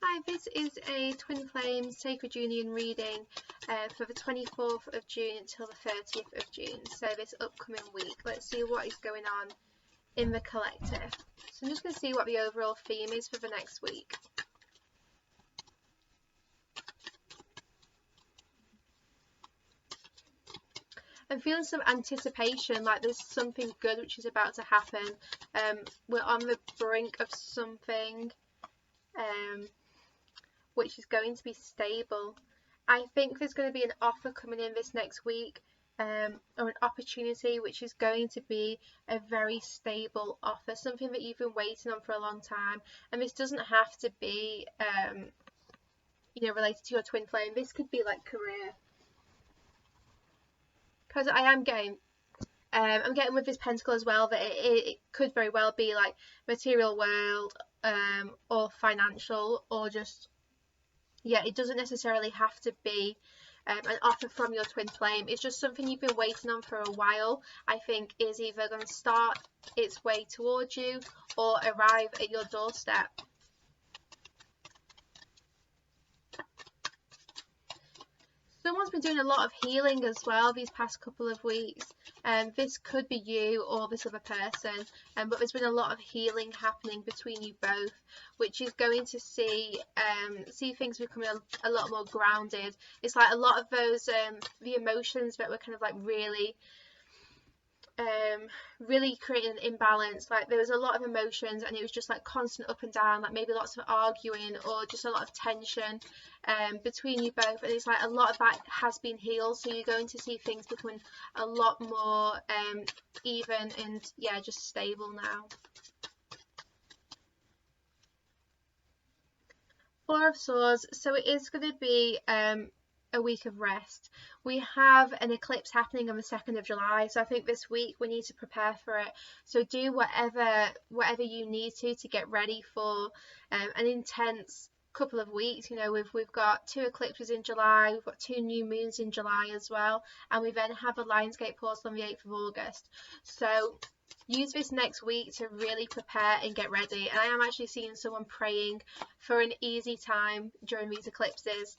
Hi, this is a Twin Flame Sacred Union reading for the 24th of June until the 30th of June, so this upcoming week. Let's see what is going on in the collective. So I'm just going to see what the overall theme is for the next week. I'm feeling some anticipation, like there's something good which is about to happen. We're on the brink of something which is going to be stable. I think there's going to be an offer coming in this next week, or an opportunity which is going to be a very stable offer, something that you've been waiting on for a long time. And this doesn't have to be related to your twin flame. This could be like career, because I'm getting with this pentacle as well that it could very well be like material world, or financial, or just, yeah, it doesn't necessarily have to be an offer from your twin flame. It's just something you've been waiting on for a while. I think is either going to start its way towards you or arrive at your doorstep. Someone's been doing a lot of healing as well these past couple of weeks. This could be you or this other person, but there's been a lot of healing happening between you both, which is going to see things becoming a lot more grounded. It's like a lot of those the emotions that were kind of like really creating an imbalance. Like there was a lot of emotions and it was just like constant up and down, like maybe lots of arguing or just a lot of tension between you both, and it's like a lot of that has been healed, so you're going to see things becoming a lot more even and, yeah, just stable now. Four of Swords, so it is going to be a week of rest. We have an eclipse happening on the 2nd of July, so I think this week we need to prepare for it. So do whatever you need to get ready for an intense couple of weeks. We've got 2 eclipses in July, we've got 2 new moons in July as well, and we then have a Lionsgate portal on the 8th of August. So use this next week to really prepare and get ready. And I am actually seeing someone praying for an easy time during these eclipses.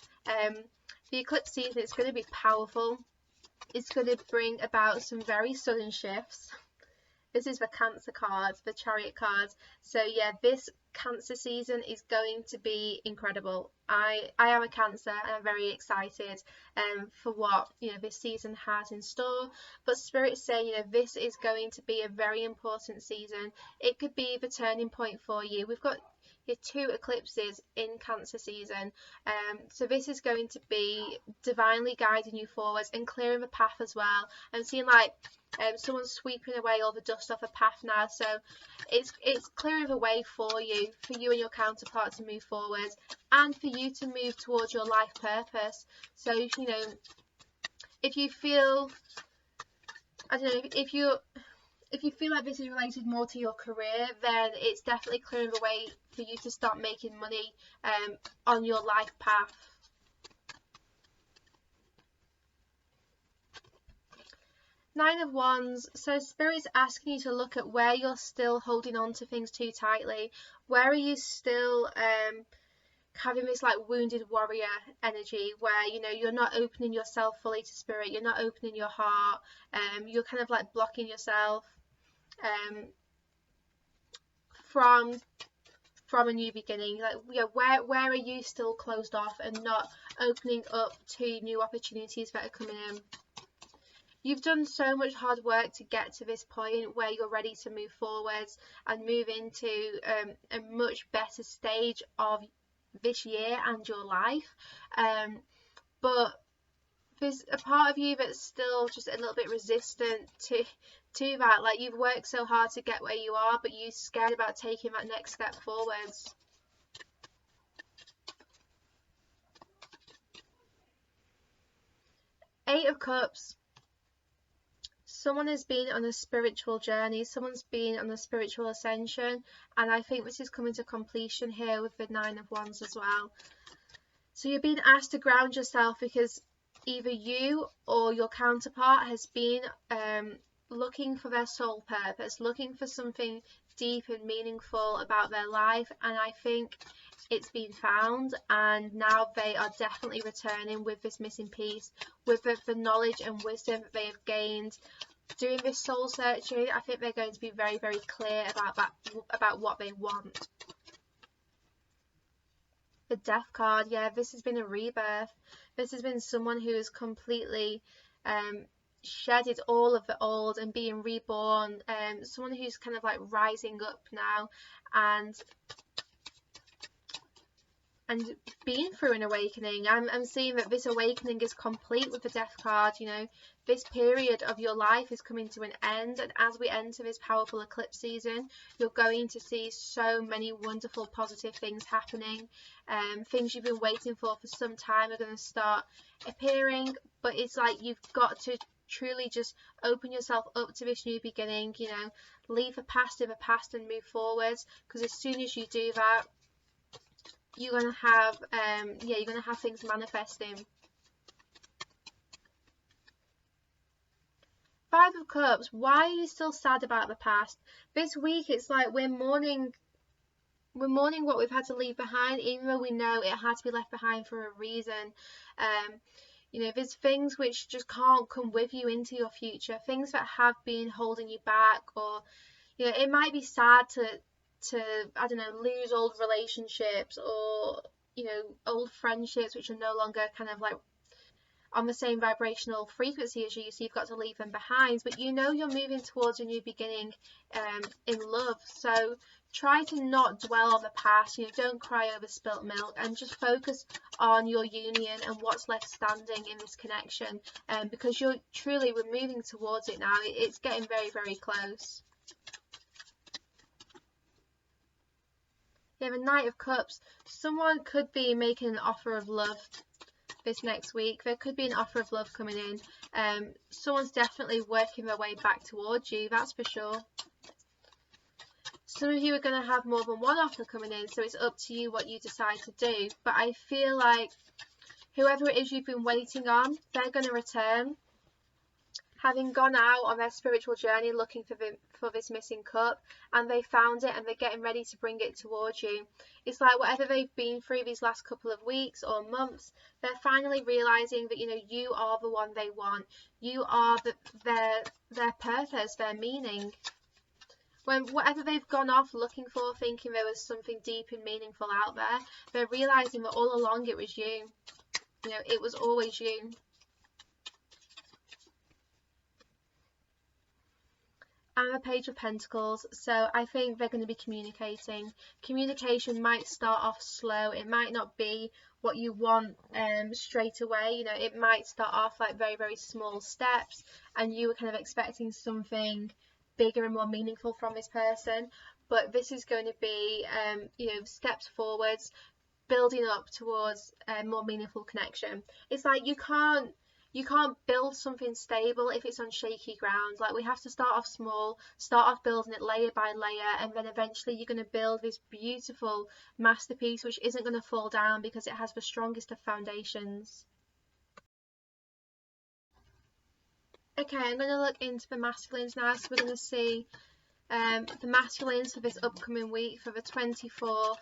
The eclipse season is going to be powerful. It's going to bring about some very sudden shifts. This is the Cancer cards, the Chariot cards. So yeah, this Cancer season is going to be incredible. I am a Cancer and I'm very excited for what this season has in store. But Spirit's saying this is going to be a very important season. It could be the turning point for you. We've got 2 eclipses in Cancer season, so this is going to be divinely guiding you forwards and clearing the path as well. I'm seeing like someone's sweeping away all the dust off a path now, so it's clearing the way for you and your counterpart to move forward, and for you to move towards your life purpose. So if you feel, I don't know, if you feel like this is related more to your career, then it's definitely clearing the way for you to start making money on your life path. Nine of Wands, so Spirit's asking you to look at where you're still holding on to things too tightly. Where are you still having this like wounded warrior energy where you're not opening yourself fully to Spirit, you're not opening your heart, you're kind of like blocking yourself from a new beginning. Like, where are you still closed off and not opening up to new opportunities that are coming in? You've done so much hard work to get to this point where you're ready to move forwards and move into a much better stage of this year and your life, but there's a part of you that's still just a little bit resistant to that. Like, you've worked so hard to get where you are, but you're scared about taking that next step forwards. Eight of Cups. Someone has been on a spiritual journey, someone's been on a spiritual ascension, and I think this is coming to completion here with the Nine of Wands as well. So you're being asked to ground yourself because either you or your counterpart has been looking for their soul purpose, looking for something deep and meaningful about their life, and I think it's been found, and now they are definitely returning with this missing piece, with the knowledge and wisdom that they have gained doing this soul searching. I think they're going to be very, very clear about what they want. The Death card, yeah, this has been a rebirth. This has been someone who has completely shedded all of the old and being reborn. Someone who's kind of like rising up now and been through an awakening. I'm seeing that this awakening is complete with the Death card. You know, this period of your life is coming to an end, and as we enter this powerful eclipse season, you're going to see so many wonderful positive things happening. Things you've been waiting for some time are going to start appearing, but it's like you've got to truly just open yourself up to this new beginning. You know, leave the past in the past and move forwards, because as soon as you do that, you're gonna have things manifesting. Five of Cups, why are you still sad about the past? This week it's like we're mourning what we've had to leave behind, even though we know it had to be left behind for a reason. You know, there's things which just can't come with you into your future, things that have been holding you back, or you know, it might be sad to I don't know, lose old relationships, or you know, old friendships which are no longer kind of like on the same vibrational frequency as you, so you've got to leave them behind. But you know, you're moving towards a new beginning in love, so try to not dwell on the past. You know, don't cry over spilt milk, and just focus on your union and what's left standing in this connection, because we're moving towards it now. It's getting very, very close. You have a Knight of Cups. Someone could be making an offer of love this next week. There could be an offer of love coming in. Someone's definitely working their way back towards you, that's for sure. Some of you are going to have more than one offer coming in, so it's up to you what you decide to do. But I feel like whoever it is you've been waiting on, they're going to return. Having gone out on their spiritual journey looking for this missing cup, and they found it, and they're getting ready to bring it towards you. It's like whatever they've been through these last couple of weeks or months, they're finally realizing that, you know, you are the one they want. You are their purpose, their meaning. When whatever they've gone off looking for, thinking there was something deep and meaningful out there, they're realizing that all along it was you. You know, it was always you. And the Page of Pentacles, so I think they're going to be communicating. Communication might start off slow. It might not be what you want straight away. You know, it might start off like very, very small steps, and you were kind of expecting something bigger and more meaningful from this person. But this is going to be, you know, steps forwards, building up towards a more meaningful connection. It's like you can't build something stable if it's on shaky ground. Like, we have to start off small, start off building it layer by layer, and then eventually you're going to build this beautiful masterpiece which isn't going to fall down because it has the strongest of foundations. Okay, I'm going to look into the masculines now. So we're going to see the masculines for this upcoming week, for the 24th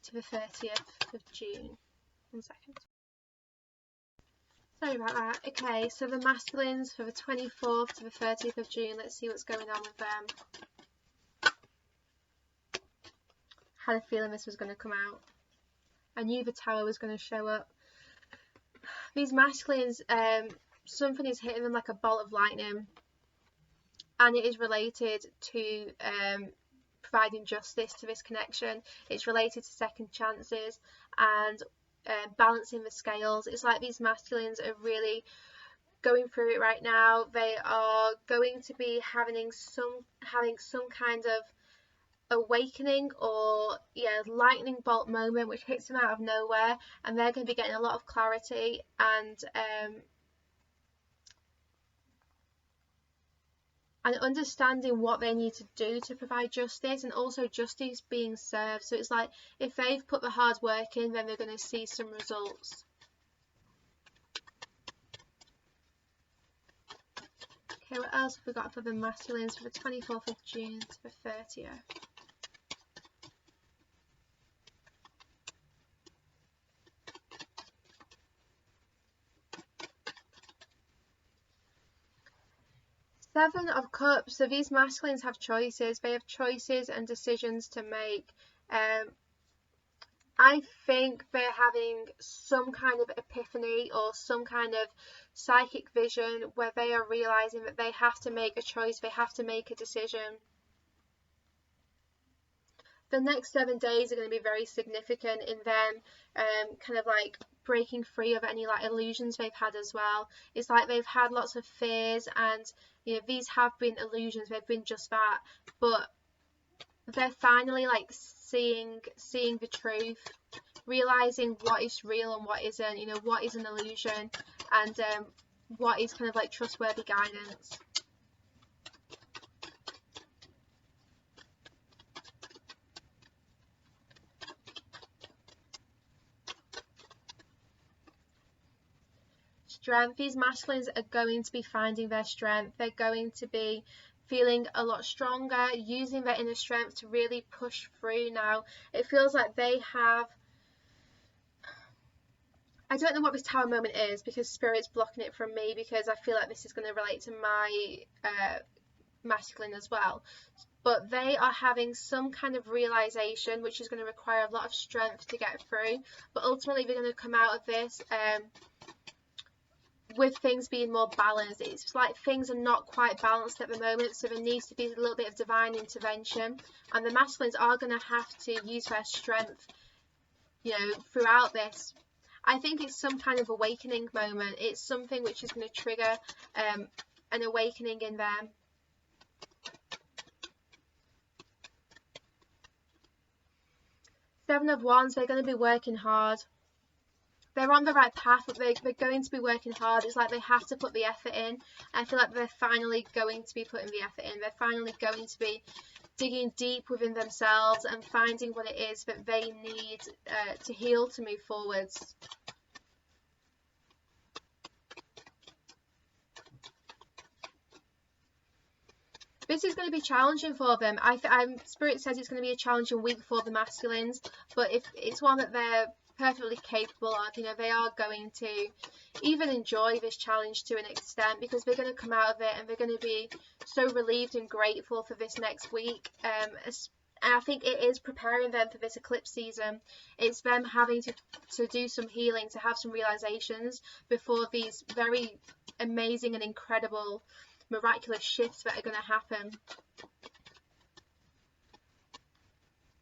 to the 30th of June. 1 second. Sorry about that. Okay, so the masculines for the 24th to the 30th of June. Let's see what's going on with them. Had a feeling this was going to come out. I knew the Tower was going to show up. These masculines, something is hitting them like a bolt of lightning, and it is related to providing justice to this connection. It's related to second chances and balancing the scales. It's like these masculines are really going through it right now. They are going to be having some kind of awakening, or lightning bolt moment which hits them out of nowhere, and they're going to be getting a lot of clarity and understanding what they need to do to provide justice, and also justice being served. So it's like if they've put the hard work in, then they're going to see some results. Okay, what else have we got for the masculines for the 24th of June to the 30th? Seven of Cups. So these masculines have choices. They have choices and decisions to make. I think they're having some kind of epiphany or some kind of psychic vision where they are realizing that they have to make a choice, they have to make a decision. The next 7 days are going to be very significant in them kind of like breaking free of any like illusions they've had as well. It's like they've had lots of fears, and you know, these have been illusions, they've been just that, but they're finally like seeing the truth, realizing what is real and what isn't, you know, what is an illusion, and what is kind of like trustworthy guidance. Strength. These masculines are going to be finding their strength. They're going to be feeling a lot stronger, using their inner strength to really push through now. It feels like they have, I don't know what this Tower moment is because Spirit's blocking it from me, because I feel like this is going to relate to my masculine as well. But they are having some kind of realization which is going to require a lot of strength to get through, but ultimately they're going to come out of this with things being more balanced. It's like things are not quite balanced at the moment, so there needs to be a little bit of divine intervention, and the masculines are going to have to use their strength, you know, throughout this. I think it's some kind of awakening moment. It's something which is going to trigger an awakening in them. Seven of Wands. They're going to be working hard. They're on the right path, but they're going to be working hard. It's like they have to put the effort in. I feel like they're finally going to be putting the effort in. They're finally going to be digging deep within themselves and finding what it is that they need to heal, to move forwards. This is going to be challenging for them. Spirit says it's going to be a challenging week for the masculines, but if it's one that they're perfectly capable of, you know, they are going to even enjoy this challenge to an extent, because they're going to come out of it and they're going to be so relieved and grateful for this next week. And I think it is preparing them for this eclipse season. It's them having to do some healing, to have some realizations before these very amazing and incredible miraculous shifts that are going to happen.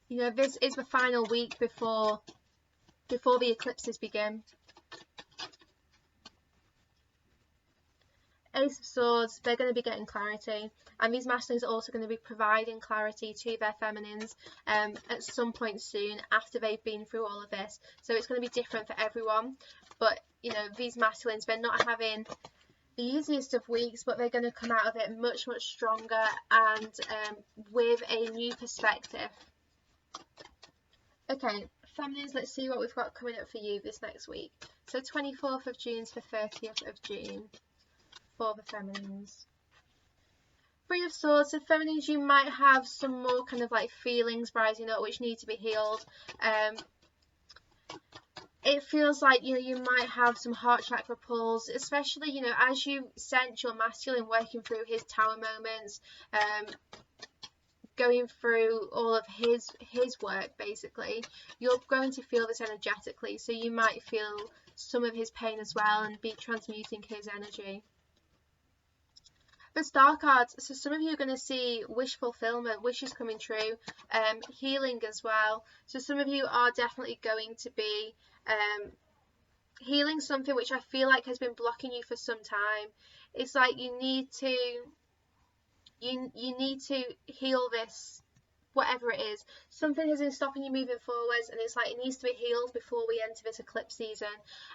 You know, this is the final week before the eclipses begin. Ace of Swords. They're going to be getting clarity, and these masculines are also going to be providing clarity to their feminines at some point soon after they've been through all of this. So it's going to be different for everyone, but you know, these masculines, they're not having the easiest of weeks, but they're going to come out of it much stronger and with a new perspective. Okay, feminines, let's see what we've got coming up for you this next week. So 24th of June to the 30th of June for the feminines. Three of Swords. So feminines, you might have some more kind of like feelings rising up which need to be healed. It feels like, you know, you might have some heart chakra pulls, especially, you know, as you sense your masculine working through his Tower moments, going through all of his work. Basically, you're going to feel this energetically, so you might feel some of his pain as well and be transmuting his energy. The Star cards, so some of you are going to see wish fulfillment, wishes coming true, healing as well. So some of you are definitely going to be healing something which I feel like has been blocking you for some time. It's like you need to heal this, whatever it is. Something has been stopping you moving forwards, and it's like it needs to be healed before we enter this eclipse season.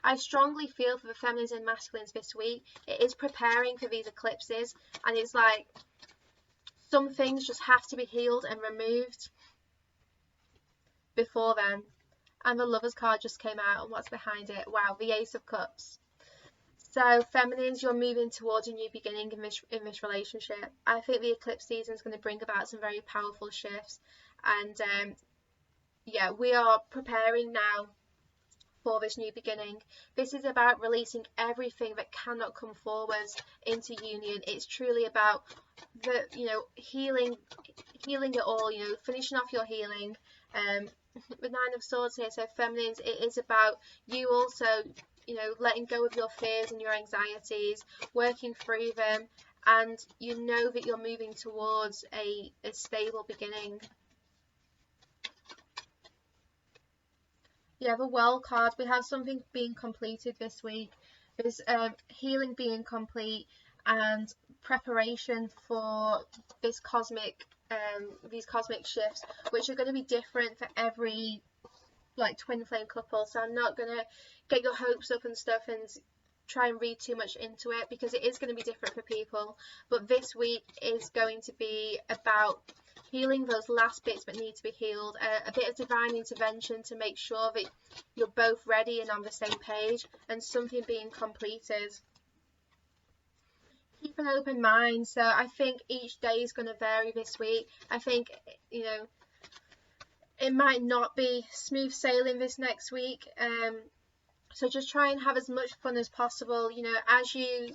I strongly feel for the feminines and masculines this week, it is preparing for these eclipses, and it's like some things just have to be healed and removed before then. And the Lovers card just came out, and what's behind it? Wow, the Ace of Cups. So feminines, you're moving towards a new beginning in this relationship. I think the eclipse season is going to bring about some very powerful shifts, and yeah, we are preparing now for this new beginning. This is about releasing everything that cannot come forwards into union. It's truly about the, healing it all, finishing off your healing. The Nine of Swords here, so feminines, it is about you also, letting go of your fears and your anxieties, working through them, and you know that you're moving towards a stable beginning. Yeah, the World card, we have something being completed this week. There's healing being complete and preparation for this these cosmic shifts, which are going to be different for every twin flame couple. So I'm not going to get your hopes up and stuff and try and read too much into it, because it is going to be different for people. But this week is going to be about healing those last bits that need to be healed, a bit of divine intervention to make sure that you're both ready and on the same page, and something being completed. Keep an open mind. So I think each day is going to vary this week. I think, it might not be smooth sailing this next week. So just try and have as much fun as possible, as you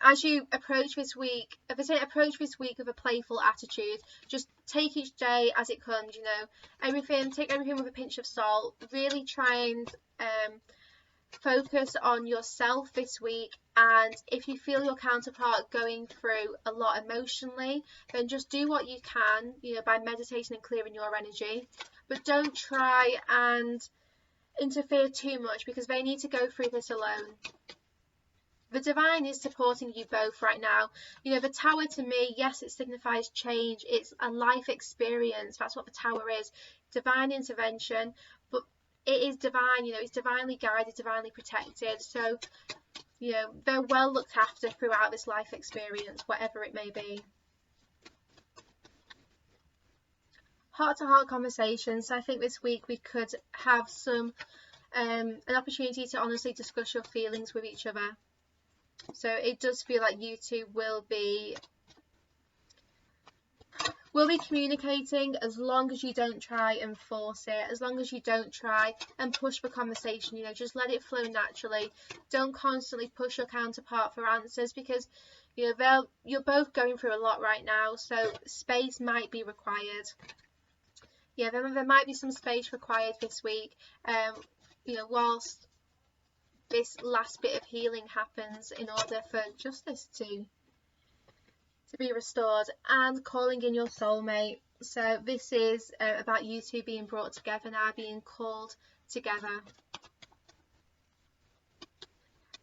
as you approach this week. If I say approach this week with a playful attitude, just take each day as it comes, take everything with a pinch of salt. Really try and focus on yourself this week, and if you feel your counterpart going through a lot emotionally, then just do what you can, by meditating and clearing your energy, but don't try and interfere too much, because they need to go through this alone. The divine is supporting you both right now. The tower, to me, yes, it signifies change. It's a life experience. That's what the tower is. Divine intervention, but it is divine, it's divinely guided, divinely protected. So, they're well looked after throughout this life experience, whatever it may be. Heart-to-heart conversations. So I think this week we could have an opportunity to honestly discuss your feelings with each other. So it does feel like you two will be communicating, as long as you don't try and force it, as long as you don't try and push the conversation, just let it flow naturally. Don't constantly push your counterpart for answers, because you're both going through a lot right now, so space might be required. Yeah, there might be some space required this week, whilst this last bit of healing happens, in order for justice to be restored. And calling in your soulmate. So this is about you two being brought together now, being called together.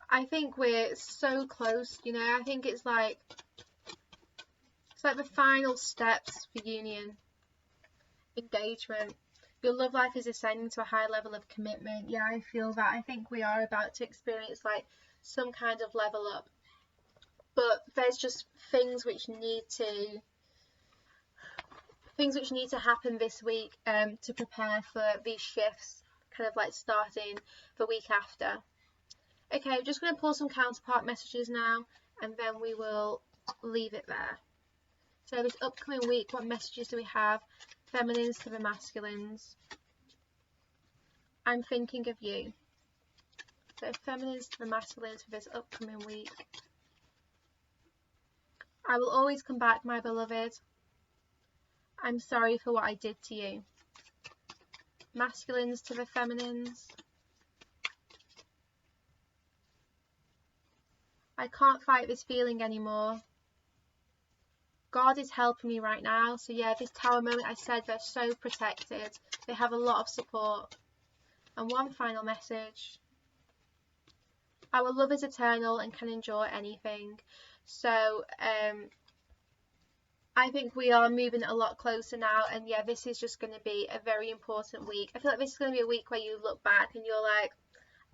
I think we're so close, I think it's like the final steps for union, engagement. Your love life is ascending to a high level of commitment. Yeah, I feel that. I think we are about to experience some kind of level up. But there's just things which need to happen this week to prepare for these shifts, kind of starting the week after. Okay, I'm just going to pull some counterpart messages now, and then we will leave it there. So this upcoming week, what messages do we have? Feminines to the masculines. I'm thinking of you. So feminines to the masculines for this upcoming week. I will always come back, my beloved. I'm sorry for what I did to you. Masculines to the feminines. I can't fight this feeling anymore. God is helping me right now. So yeah, this tower moment, I said they're so protected. They have a lot of support. And one final message. Our love is eternal and can endure anything. So I think we are moving a lot closer now, and yeah, this is just going to be a very important week. I feel like this is going to be a week where you look back and you're like,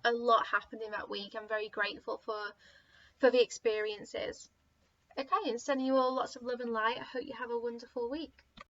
a lot happened in that week. I'm very grateful for the experiences. Okay, and sending you all lots of love and light. I hope you have a wonderful week.